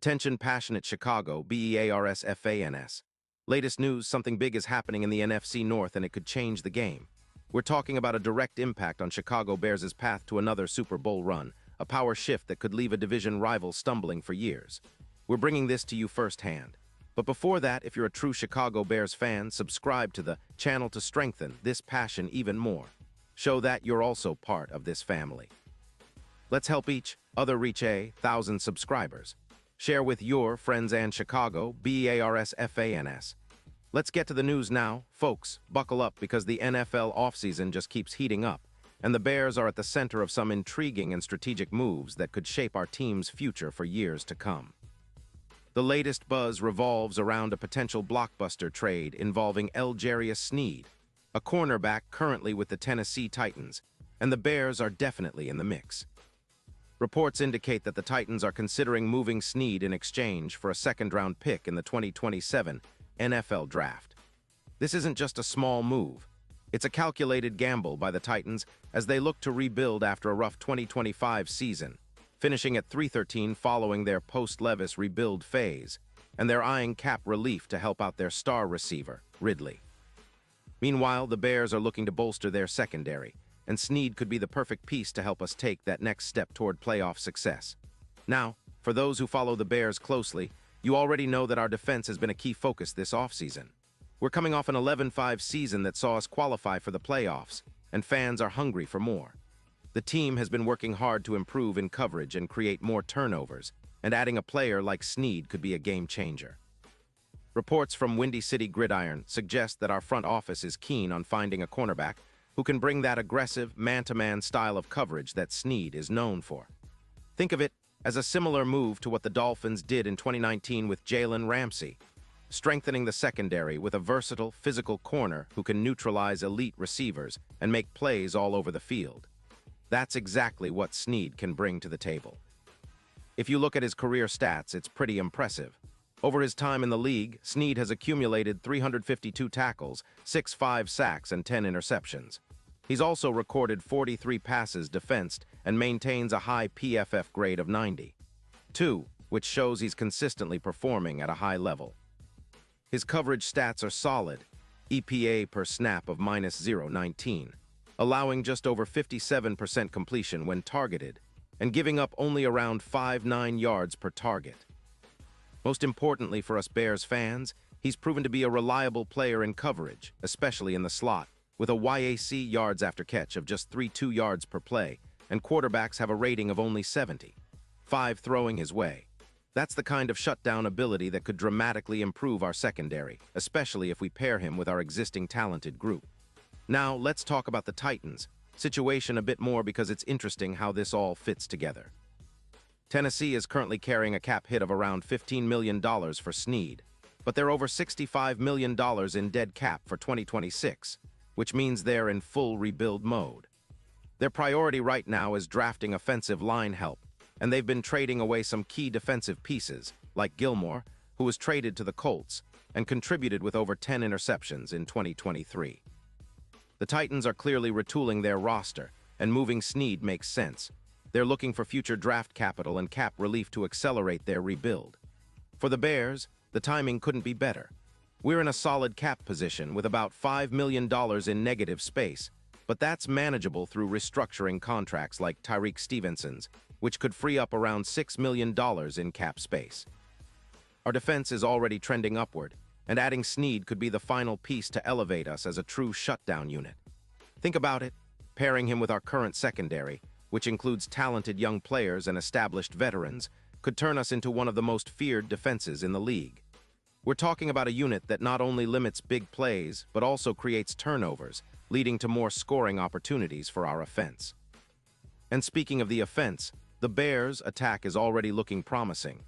Attention passionate Chicago, Bears fans. Latest news, something big is happening in the NFC North and it could change the game. We're talking about a direct impact on Chicago Bears' path to another Super Bowl run, a power shift that could leave a division rival stumbling for years. We're bringing this to you firsthand. But before that, if you're a true Chicago Bears fan, subscribe to the channel to strengthen this passion even more. Show that you're also part of this family. Let's help each other reach 1,000 subscribers. Share with your friends and Chicago, Bears fans. Let's get to the news now. Folks, buckle up because the NFL offseason just keeps heating up, and the Bears are at the center of some intriguing and strategic moves that could shape our team's future for years to come. The latest buzz revolves around a potential blockbuster trade involving L'Jarius Sneed, a cornerback currently with the Tennessee Titans, and the Bears are definitely in the mix. Reports indicate that the Titans are considering moving Sneed in exchange for a second-round pick in the 2027 NFL Draft. This isn't just a small move. It's a calculated gamble by the Titans as they look to rebuild after a rough 2025 season, finishing at 3-13 following their post-Levis rebuild phase, and they're eyeing cap relief to help out their star receiver, Ridley. Meanwhile, the Bears are looking to bolster their secondary, and Sneed could be the perfect piece to help us take that next step toward playoff success. Now, for those who follow the Bears closely, you already know that our defense has been a key focus this offseason. We're coming off an 11-5 season that saw us qualify for the playoffs, and fans are hungry for more. The team has been working hard to improve in coverage and create more turnovers, and adding a player like Sneed could be a game changer. Reports from Windy City Gridiron suggest that our front office is keen on finding a cornerback who can bring that aggressive, man-to-man style of coverage that Sneed is known for. Think of it as a similar move to what the Dolphins did in 2019 with Jalen Ramsey, strengthening the secondary with a versatile, physical corner who can neutralize elite receivers and make plays all over the field. That's exactly what Sneed can bring to the table. If you look at his career stats, it's pretty impressive. Over his time in the league, Sneed has accumulated 352 tackles, 6 sacks, and 10 interceptions. He's also recorded 43 passes defensed and maintains a high PFF grade of 92, which shows he's consistently performing at a high level. His coverage stats are solid, EPA per snap of -0.19, allowing just over 57% completion when targeted, and giving up only around 5.9 yards per target. Most importantly for us Bears fans, he's proven to be a reliable player in coverage, especially in the slot, with a YAC yards after catch of just 3.2 yards per play, and quarterbacks have a rating of only 75 throwing his way. That's the kind of shutdown ability that could dramatically improve our secondary, especially if we pair him with our existing talented group. Now, let's talk about the Titans' situation a bit more because it's interesting how this all fits together. Tennessee is currently carrying a cap hit of around $15 million for Sneed, but they're over $65 million in dead cap for 2026, which means they're in full rebuild mode. Their priority right now is drafting offensive line help, and they've been trading away some key defensive pieces, like Gilmore, who was traded to the Colts and contributed with over 10 interceptions in 2023. The Titans are clearly retooling their roster, and moving Sneed makes sense. They're looking for future draft capital and cap relief to accelerate their rebuild. For the Bears, the timing couldn't be better. We're in a solid cap position with about $5 million in negative space, but that's manageable through restructuring contracts like Tyrique Stevenson's, which could free up around $6 million in cap space. Our defense is already trending upward, and adding Sneed could be the final piece to elevate us as a true shutdown unit. Think about it, pairing him with our current secondary, which includes talented young players and established veterans, could turn us into one of the most feared defenses in the league. We're talking about a unit that not only limits big plays, but also creates turnovers, leading to more scoring opportunities for our offense. And speaking of the offense, the Bears' attack is already looking promising.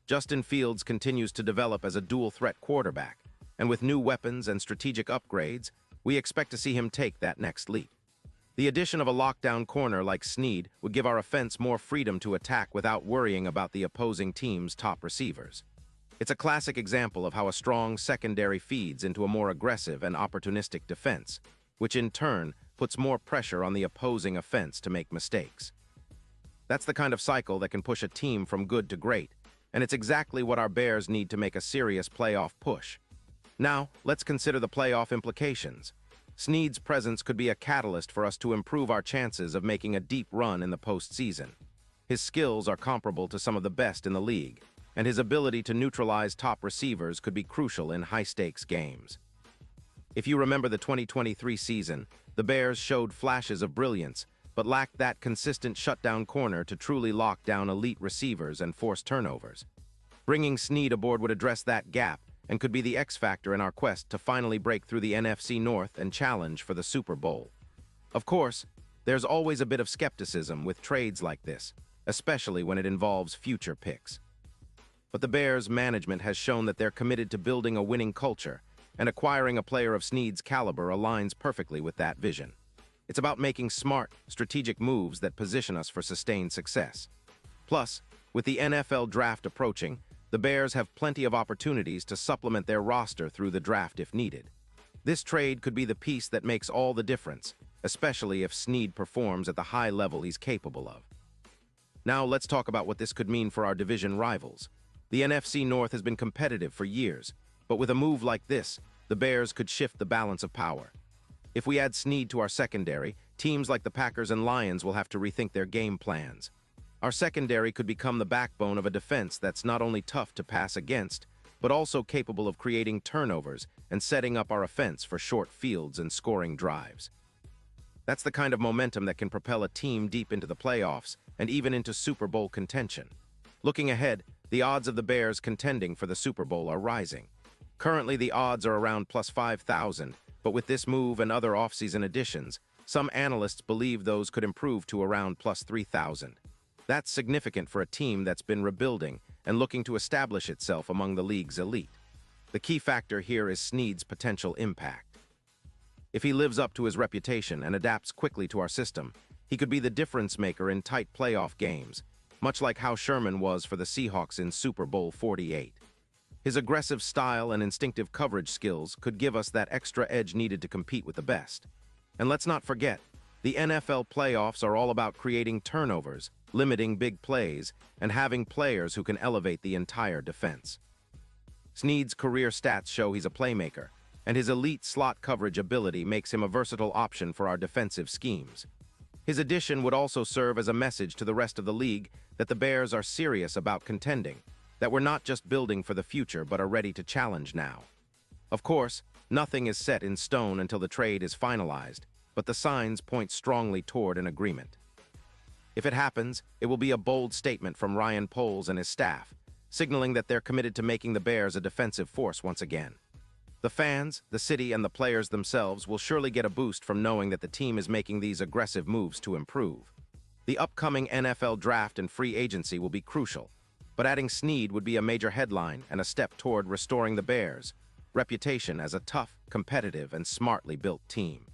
Justin Fields continues to develop as a dual-threat quarterback, and with new weapons and strategic upgrades, we expect to see him take that next leap. The addition of a lockdown corner like Sneed would give our offense more freedom to attack without worrying about the opposing team's top receivers. It's a classic example of how a strong secondary feeds into a more aggressive and opportunistic defense, which in turn puts more pressure on the opposing offense to make mistakes. That's the kind of cycle that can push a team from good to great, and it's exactly what our Bears need to make a serious playoff push. Now, let's consider the playoff implications. Snead's presence could be a catalyst for us to improve our chances of making a deep run in the postseason. His skills are comparable to some of the best in the league, and his ability to neutralize top receivers could be crucial in high-stakes games. If you remember the 2023 season, the Bears showed flashes of brilliance, but lacked that consistent shutdown corner to truly lock down elite receivers and force turnovers. Bringing Snead aboard would address that gap and could be the X factor in our quest to finally break through the NFC North and challenge for the Super Bowl. Of course, there's always a bit of skepticism with trades like this, especially when it involves future picks. But the Bears' management has shown that they're committed to building a winning culture, and acquiring a player of Snead's caliber aligns perfectly with that vision. It's about making smart, strategic moves that position us for sustained success. Plus, with the NFL draft approaching, the Bears have plenty of opportunities to supplement their roster through the draft if needed. This trade could be the piece that makes all the difference, especially if Snead performs at the high level he's capable of. Now let's talk about what this could mean for our division rivals. The NFC North has been competitive for years, but with a move like this, the Bears could shift the balance of power. If we add Snead to our secondary, teams like the Packers and Lions will have to rethink their game plans. Our secondary could become the backbone of a defense that's not only tough to pass against, but also capable of creating turnovers and setting up our offense for short fields and scoring drives. That's the kind of momentum that can propel a team deep into the playoffs and even into Super Bowl contention. Looking ahead, the odds of the Bears contending for the Super Bowl are rising. Currently, the odds are around plus 5,000, but with this move and other offseason additions, some analysts believe those could improve to around plus 3,000. That's significant for a team that's been rebuilding and looking to establish itself among the league's elite. The key factor here is Snead's potential impact. If he lives up to his reputation and adapts quickly to our system, he could be the difference maker in tight playoff games, much like how Sherman was for the Seahawks in Super Bowl 48. His aggressive style and instinctive coverage skills could give us that extra edge needed to compete with the best. And let's not forget, the NFL playoffs are all about creating turnovers, limiting big plays, and having players who can elevate the entire defense. Snead's career stats show he's a playmaker, and his elite slot coverage ability makes him a versatile option for our defensive schemes. His addition would also serve as a message to the rest of the league that the Bears are serious about contending, that we're not just building for the future but are ready to challenge now. Of course, nothing is set in stone until the trade is finalized, but the signs point strongly toward an agreement. If it happens, it will be a bold statement from Ryan Poles and his staff, signaling that they're committed to making the Bears a defensive force once again. The fans, the city, and the players themselves will surely get a boost from knowing that the team is making these aggressive moves to improve. The upcoming NFL draft and free agency will be crucial, but adding Snead would be a major headline and a step toward restoring the Bears' reputation as a tough, competitive, and smartly built team.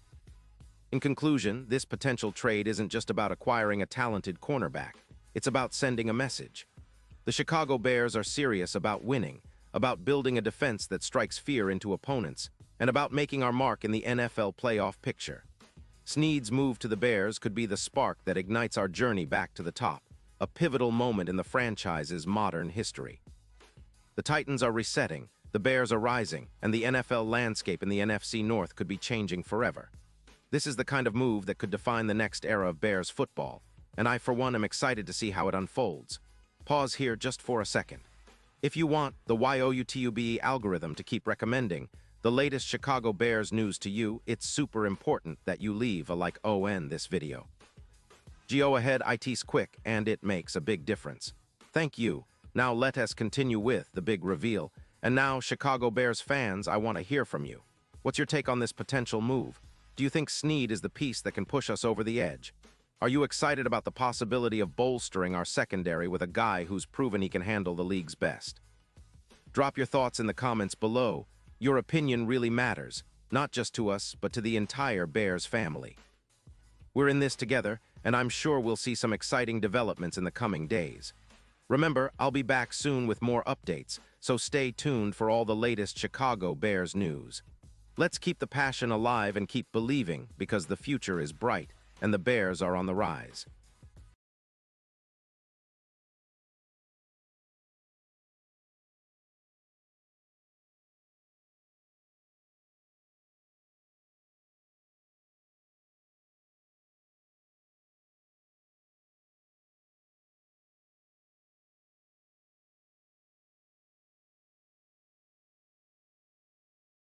In conclusion, this potential trade isn't just about acquiring a talented cornerback. It's about sending a message. The Chicago Bears are serious about winning, about building a defense that strikes fear into opponents, and about making our mark in the NFL playoff picture. Snead's move to the Bears could be the spark that ignites our journey back to the top, a pivotal moment in the franchise's modern history. The Titans are resetting, the Bears are rising, and the NFL landscape in the NFC North could be changing forever. This is the kind of move that could define the next era of Bears football, and I, for one, am excited to see how it unfolds. Pause here just for a second. If you want the YouTube algorithm to keep recommending the latest Chicago Bears news to you, it's super important that you leave a like on this video. Go ahead, it's quick, and it makes a big difference. Thank you. Now let us continue with the big reveal. And now, Chicago Bears fans, I want to hear from you. What's your take on this potential move? Do you think Snead is the piece that can push us over the edge? Are you excited about the possibility of bolstering our secondary with a guy who's proven he can handle the league's best? Drop your thoughts in the comments below. Your opinion really matters, not just to us, but to the entire Bears family. We're in this together, and I'm sure we'll see some exciting developments in the coming days. Remember, I'll be back soon with more updates, so stay tuned for all the latest Chicago Bears news. Let's keep the passion alive and keep believing, because the future is bright and the Bears are on the rise.